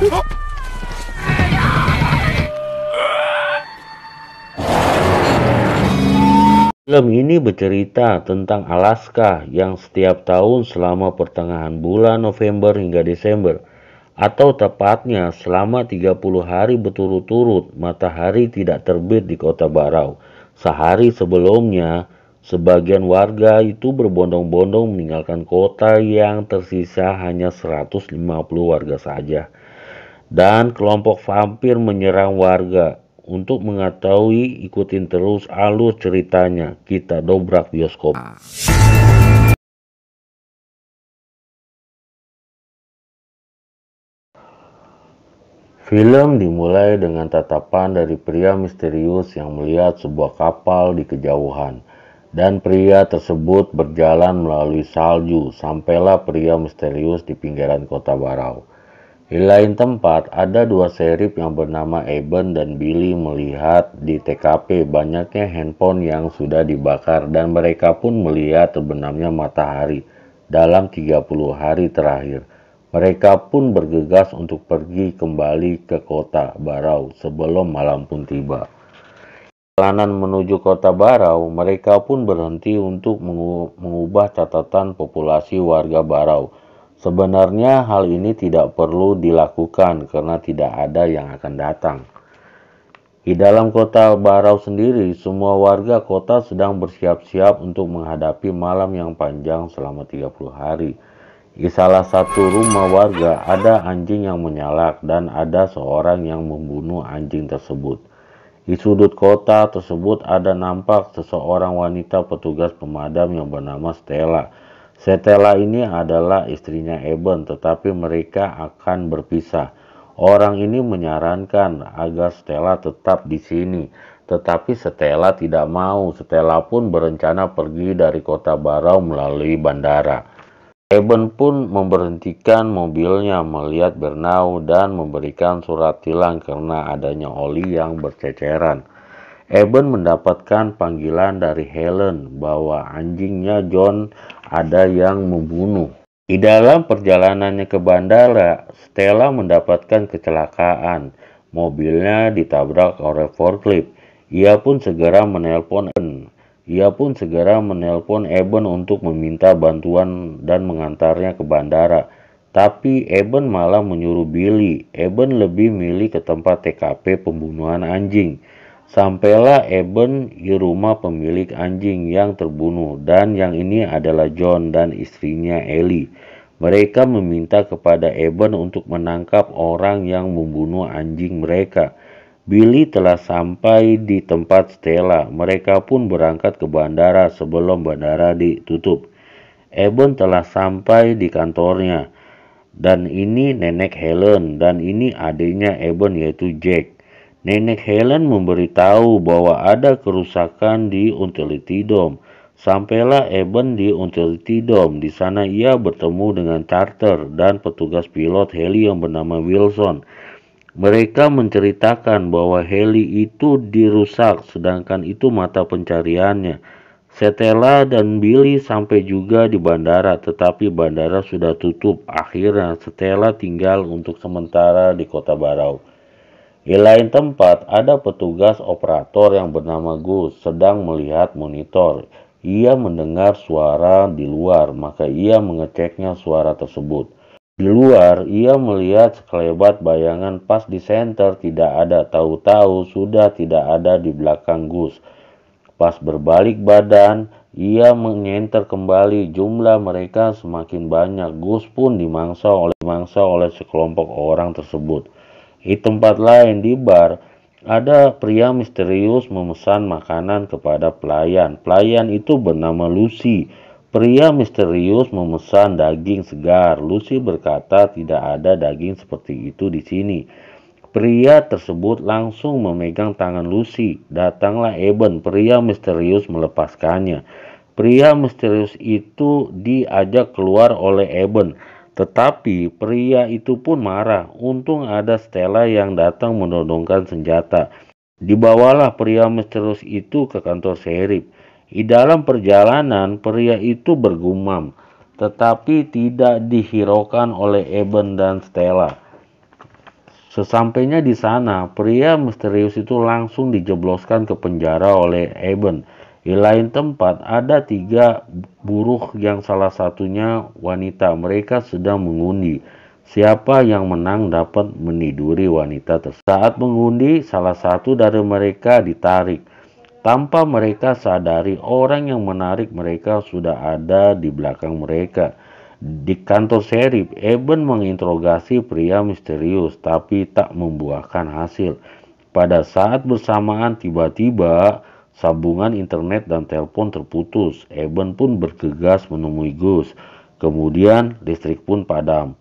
Film ini bercerita tentang Alaska yang setiap tahun selama pertengahan bulan November hingga Desember, atau tepatnya selama 30 hari berturut-turut, matahari tidak terbit di kota Barrow. Sehari sebelumnya, sebagian warga itu berbondong-bondong meninggalkan kota, yang tersisa hanya 150 warga saja. Dan kelompok vampir menyerang warga. Untuk mengetahui, ikutin terus alur ceritanya. Kita dobrak bioskop. Film dimulai dengan tatapan dari pria misterius yang melihat sebuah kapal di kejauhan. Dan pria tersebut berjalan melalui salju sampailah pria misterius di pinggiran kota Barrow. Di lain tempat, ada dua serif yang bernama Eben dan Billy melihat di TKP banyaknya handphone yang sudah dibakar, dan mereka pun melihat terbenamnya matahari dalam 30 hari terakhir. Mereka pun bergegas untuk pergi kembali ke kota Barrow sebelum malam pun tiba. Perjalanan menuju kota Barrow, mereka pun berhenti untuk mengubah catatan populasi warga Barrow. Sebenarnya hal ini tidak perlu dilakukan karena tidak ada yang akan datang. Di dalam kota Barrow sendiri, semua warga kota sedang bersiap-siap untuk menghadapi malam yang panjang selama 30 hari. Di salah satu rumah warga ada anjing yang menyalak dan ada seorang yang membunuh anjing tersebut. Di sudut kota tersebut ada nampak seseorang wanita petugas pemadam yang bernama Stella. Stella ini adalah istrinya Eben, tetapi mereka akan berpisah. Orang ini menyarankan agar Stella tetap di sini, tetapi Stella tidak mau. Stella pun berencana pergi dari kota Barrow melalui bandara. Eben pun memberhentikan mobilnya melihat Bernau dan memberikan surat tilang karena adanya oli yang berceceran. Eben mendapatkan panggilan dari Helen bahwa anjingnya John ada yang membunuh. Di dalam perjalanannya ke bandara, Stella mendapatkan kecelakaan. Mobilnya ditabrak oleh forklift. Ia pun segera menelpon Eben untuk meminta bantuan dan mengantarnya ke bandara. Tapi Eben malah menyuruh Billy. Eben lebih milih ke tempat TKP pembunuhan anjing. Sampailah Eben di rumah pemilik anjing yang terbunuh, dan yang ini adalah John dan istrinya Ellie. Mereka meminta kepada Eben untuk menangkap orang yang membunuh anjing mereka. Billy telah sampai di tempat Stella. Mereka pun berangkat ke bandara sebelum bandara ditutup. Eben telah sampai di kantornya. Dan ini nenek Helen, dan ini adiknya Eben yaitu Jack. Nenek Helen memberitahu bahwa ada kerusakan di Utility Dome. Sampailah Eben di Utility Dome. Di sana ia bertemu dengan Carter dan petugas pilot heli yang bernama Wilson. Mereka menceritakan bahwa heli itu dirusak, sedangkan itu mata pencariannya. Stella dan Billy sampai juga di bandara, tetapi bandara sudah tutup. Akhirnya Stella tinggal untuk sementara di kota Barrow. Di lain tempat, ada petugas operator yang bernama Gus sedang melihat monitor. Ia mendengar suara di luar, maka ia mengeceknya suara tersebut. Di luar, ia melihat sekelebat bayangan pas di senter tidak ada, tahu-tahu sudah tidak ada di belakang Gus. Pas berbalik badan, ia menyenter kembali. Jumlah mereka semakin banyak. Gus pun dimangsa oleh sekelompok orang tersebut. Di tempat lain di bar, ada pria misterius memesan makanan kepada pelayan. Pelayan itu bernama Lucy. Pria misterius memesan daging segar. Lucy berkata tidak ada daging seperti itu di sini. Pria tersebut langsung memegang tangan Lucy. Datanglah Eben, pria misterius melepaskannya. Pria misterius itu diajak keluar oleh Eben. Tetapi pria itu pun marah. Untung ada Stella yang datang menodongkan senjata. Dibawalah pria misterius itu ke kantor sheriff. Di dalam perjalanan, pria itu bergumam, tetapi tidak dihiraukan oleh Eben dan Stella. Sesampainya di sana, pria misterius itu langsung dijebloskan ke penjara oleh Eben. Di lain tempat, ada 3 buruh yang salah satunya wanita. Mereka sedang mengundi. Siapa yang menang dapat meniduri wanita tersebut. Saat mengundi, salah satu dari mereka ditarik. Tanpa mereka sadari, orang yang menarik mereka sudah ada di belakang mereka. Di kantor serif, Eben menginterogasi pria misterius tapi tak membuahkan hasil. Pada saat bersamaan tiba-tiba sambungan internet dan telepon terputus. Eben pun bergegas menemui Gus. Kemudian listrik pun padam.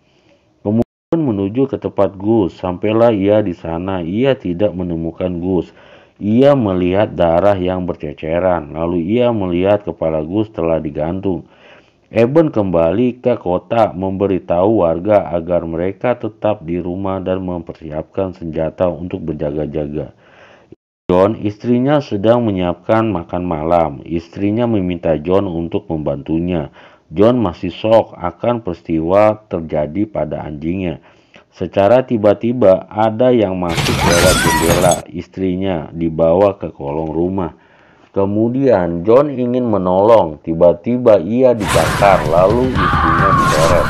Kemudian menuju ke tempat Gus. Sampailah ia di sana. Ia tidak menemukan Gus. Ia melihat darah yang berceceran. Lalu ia melihat kepala Gus telah digantung. Eben kembali ke kota memberitahu warga agar mereka tetap di rumah dan mempersiapkan senjata untuk berjaga-jaga. John, istrinya sedang menyiapkan makan malam. Istrinya meminta John untuk membantunya. John masih shock akan peristiwa terjadi pada anjingnya. Secara tiba-tiba ada yang masuk lewat jendela. Istrinya dibawa ke kolong rumah. Kemudian John ingin menolong, tiba-tiba ia dibakar, lalu istrinya diseret.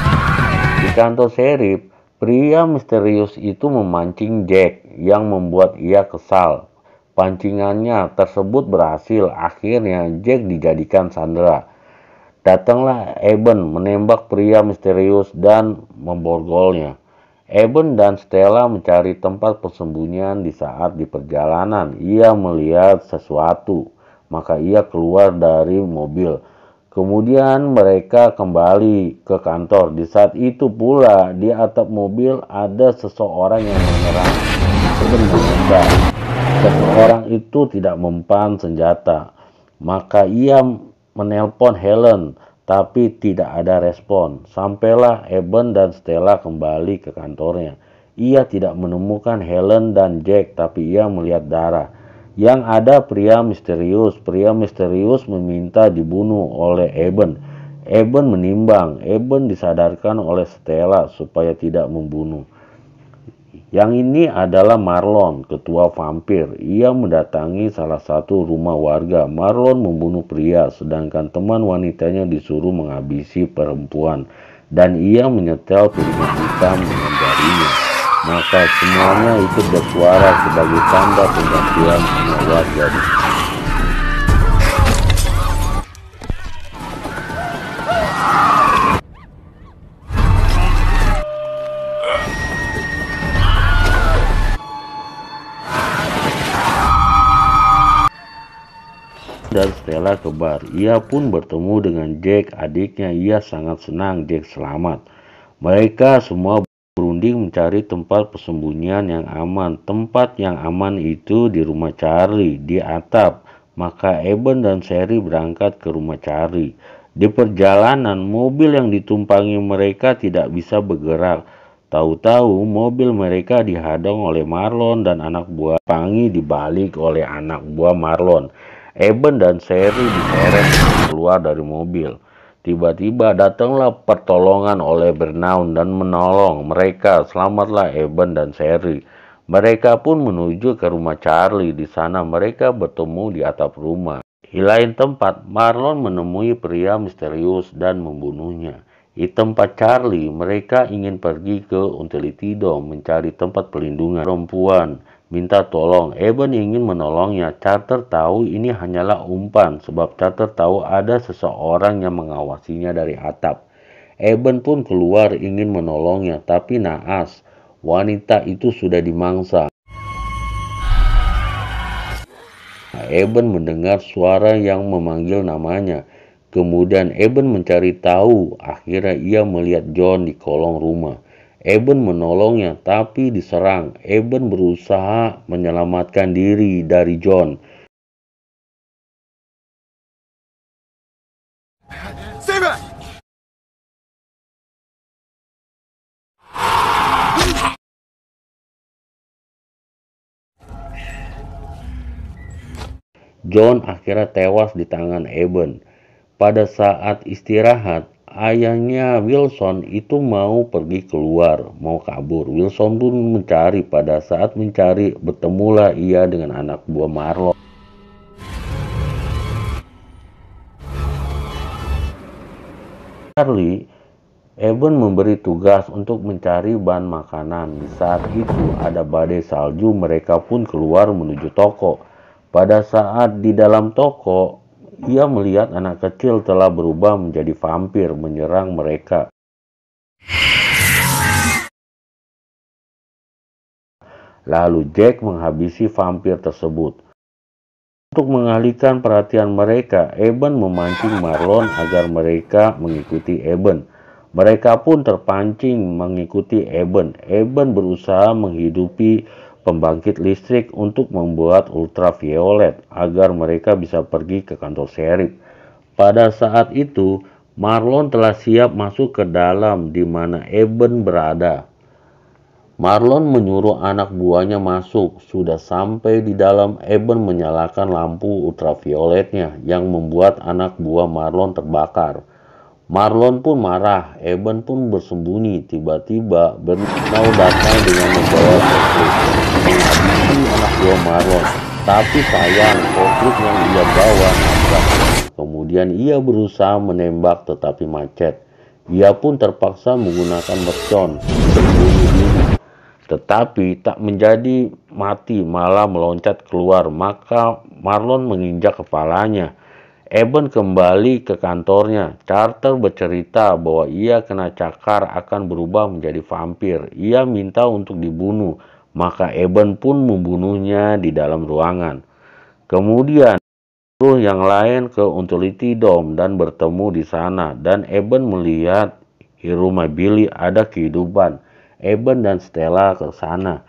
Di kantor serif, pria misterius itu memancing Jack yang membuat ia kesal. Pancingannya tersebut berhasil, akhirnya Jack dijadikan sandera. Datanglah Eben menembak pria misterius dan memborgolnya. Eben dan Stella mencari tempat persembunyian. Di saat di perjalanan ia melihat sesuatu, maka ia keluar dari mobil. Kemudian mereka kembali ke kantor. Di saat itu pula di atap mobil ada seseorang yang menyerang Eben menembak. Seseorang itu tidak mempan senjata, maka ia menelpon Helen, tapi tidak ada respon. Sampailah Eben dan Stella kembali ke kantornya. Ia tidak menemukan Helen dan Jack, tapi ia melihat darah. Yang ada pria misterius. Pria misterius meminta dibunuh oleh Eben. Eben menimbang. Eben disadarkan oleh Stella supaya tidak membunuh. Yang ini adalah Marlon, ketua vampir. Ia mendatangi salah satu rumah warga. Marlon membunuh pria, sedangkan teman wanitanya disuruh menghabisi perempuan. Dan ia menyetel piringan hitam dengan jarinya. Maka semuanya ikut bersuara sebagai tanda penggantian semua warga. Dan Stella kebar. Ia pun bertemu dengan Jack, adiknya. Ia sangat senang Jack selamat. Mereka semua berunding mencari tempat persembunyian yang aman. Tempat yang aman itu di rumah Charlie, di atap. Maka Eben dan Sherry berangkat ke rumah Charlie. Di perjalanan, mobil yang ditumpangi mereka tidak bisa bergerak. Tahu-tahu mobil mereka dihadang oleh Marlon dan anak buah. Pangi dibalik oleh anak buah Marlon. Eben dan Sherry diseret keluar dari mobil. Tiba-tiba datanglah pertolongan oleh Bernaun dan menolong mereka. Selamatlah Eben dan Sherry. Mereka pun menuju ke rumah Charlie. Di sana mereka bertemu di atap rumah. Di lain tempat, Marlon menemui pria misterius dan membunuhnya. Di tempat Charlie, mereka ingin pergi ke Untility Dome mencari tempat pelindungan. Perempuan minta tolong. Eben ingin menolongnya. Carter tahu ini hanyalah umpan, sebab Carter tahu ada seseorang yang mengawasinya dari atap. Eben pun keluar ingin menolongnya, tapi naas. Wanita itu sudah dimangsa. Eben mendengar suara yang memanggil namanya. Kemudian Eben mencari tahu. Akhirnya ia melihat John di kolong rumah. Eben menolongnya, tapi diserang. Eben berusaha menyelamatkan diri dari John. John akhirnya tewas di tangan Eben. Pada saat istirahat, ayahnya Wilson itu mau pergi keluar, mau kabur. Wilson pun mencari. Pada saat mencari, bertemulah ia dengan anak buah Marlon. Charlie, Eben memberi tugas untuk mencari bahan makanan. Di saat itu ada badai salju, mereka pun keluar menuju toko. Pada saat di dalam toko, ia melihat anak kecil telah berubah menjadi vampir menyerang mereka. Lalu Jack menghabisi vampir tersebut. Untuk mengalihkan perhatian mereka, Eben memancing Marlon agar mereka mengikuti Eben. Mereka pun terpancing mengikuti Eben. Eben berusaha menghidupi pembangkit listrik untuk membuat ultraviolet agar mereka bisa pergi ke kantor sheriff. Pada saat itu, Marlon telah siap masuk ke dalam di mana Eben berada. Marlon menyuruh anak buahnya masuk. Sudah sampai di dalam, Eben menyalakan lampu ultravioletnya yang membuat anak buah Marlon terbakar. Marlon pun marah. Eben pun bersembunyi. Tiba-tiba Bernau datang dengan membawa Patrick menghabisi anak buah Marlon. Tapi sayang, Patrick yang ia bawa nabrak. Kemudian ia berusaha menembak tetapi macet. Ia pun terpaksa menggunakan mercon bersembunyi diri. Tetapi tak menjadi mati, malah meloncat keluar. Maka Marlon menginjak kepalanya. Eben kembali ke kantornya. Carter bercerita bahwa ia kena cakar akan berubah menjadi vampir. Ia minta untuk dibunuh. Maka Eben pun membunuhnya di dalam ruangan. Kemudian yang lain ke Utility Dome dan bertemu di sana. Dan Eben melihat di rumah Billy ada kehidupan. Eben dan Stella ke sana.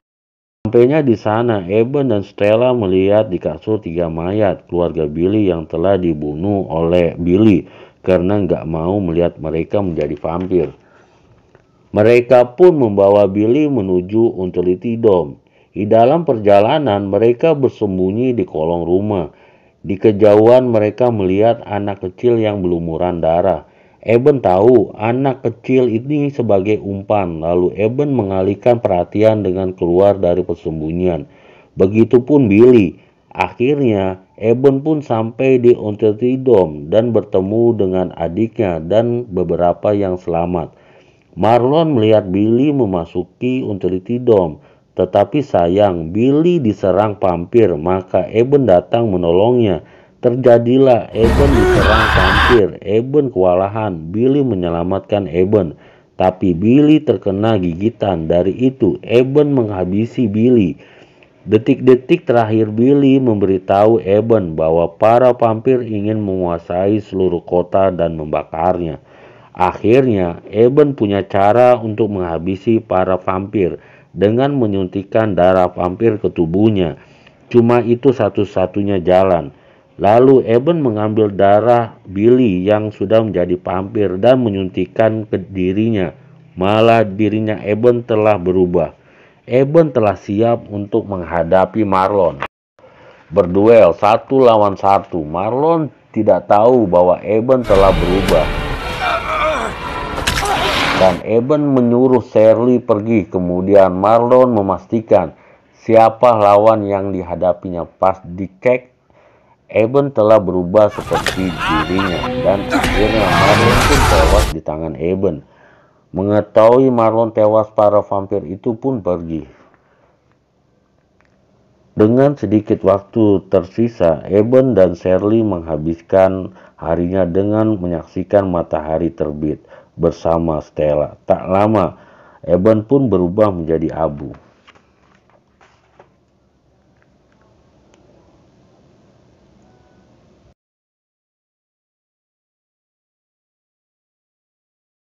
Sampainya di sana, Eben dan Stella melihat di kasur 3 mayat keluarga Billy yang telah dibunuh oleh Billy karena nggak mau melihat mereka menjadi vampir. Mereka pun membawa Billy menuju Utility Dome. Di dalam perjalanan, mereka bersembunyi di kolong rumah. Di kejauhan mereka melihat anak kecil yang berlumuran darah. Eben tahu anak kecil ini sebagai umpan, lalu Eben mengalihkan perhatian dengan keluar dari persembunyian. Begitupun Billy. Akhirnya Eben pun sampai di Utility Dome dan bertemu dengan adiknya dan beberapa yang selamat. Marlon melihat Billy memasuki Utility Dome, tetapi sayang Billy diserang vampir, maka Eben datang menolongnya. Terjadilah Eben diserang vampir. Eben kewalahan. Billy menyelamatkan Eben, tapi Billy terkena gigitan. Dari itu Eben menghabisi Billy. Detik-detik terakhir Billy memberitahu Eben bahwa para vampir ingin menguasai seluruh kota dan membakarnya. Akhirnya Eben punya cara untuk menghabisi para vampir dengan menyuntikkan darah vampir ke tubuhnya. Cuma itu satu-satunya jalan. Lalu Eben mengambil darah Billy yang sudah menjadi vampir dan menyuntikkan ke dirinya. Malah dirinya Eben telah berubah. Eben telah siap untuk menghadapi Marlon. Berduel 1 lawan 1. Marlon tidak tahu bahwa Eben telah berubah. Dan Eben menyuruh Shirley pergi. Kemudian Marlon memastikan siapa lawan yang dihadapinya. Pas dicek, Eben telah berubah seperti dirinya dan akhirnya Marlon pun tewas di tangan Eben. Mengetahui Marlon tewas, para vampir itu pun pergi. Dengan sedikit waktu tersisa, Eben dan Shirley menghabiskan harinya dengan menyaksikan matahari terbit bersama Stella. Tak lama, Eben pun berubah menjadi abu.